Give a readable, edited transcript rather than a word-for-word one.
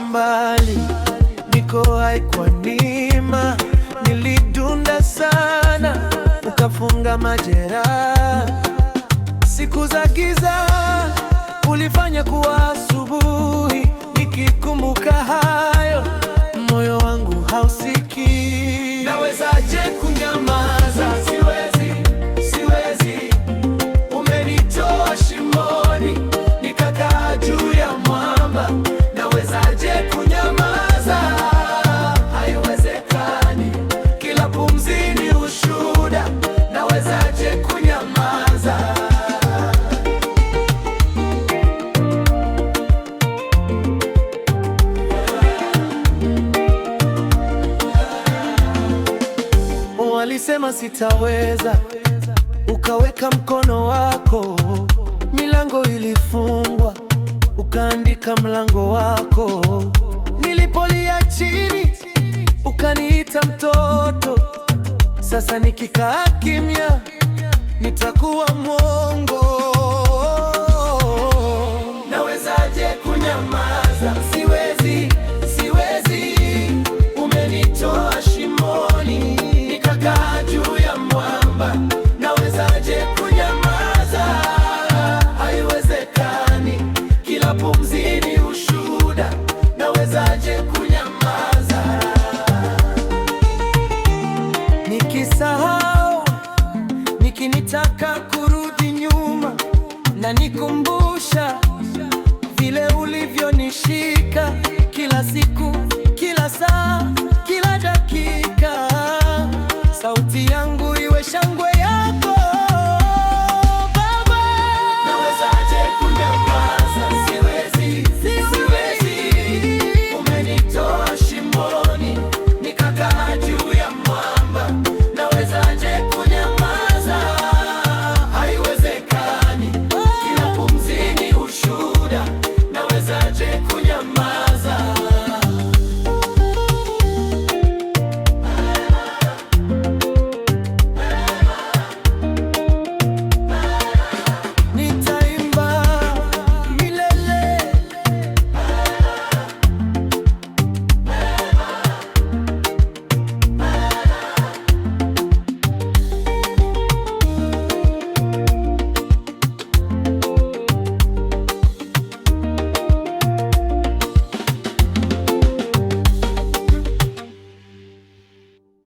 mbali, niko hai kwa neema. Nilidunda sana, ukafunga majeraha. Siku za giza ulifanya kuwa asubuhi. Nikikumbuka hayo, moyo wangu hausikii. Nawezaje kunyamaza? Siwezi. Umenitoa shimoni, nikakaa juu ya mwamba. Nawezaje kunyamaza? Haiwezekani. Kila pumzi ni ushuhuda. Nawezaje kunyamaza? Walisema sitaweza, ukaweka mkono wako. Milango ilifungwa, ukaandika mlango wako. Nilipolia chini, ukaniita mtoto. Sasa nikikaa kimya, nitakuwa mwongo. Nawezaje kunyamaza? Siwezi. Umenitoa shimoni, nikakaa juu ya mwamba. Nawezaje kunyamaza? Haiwezekani. Kila pumzi ni ushuhuda. Nawezaje kunyamaza? Nikisahau, nikinitaka kurudi nyuma, na nikumbusha vile ulivyonishika kila siku, kila saa, kila dakika. Sauti yangu iwe shangwe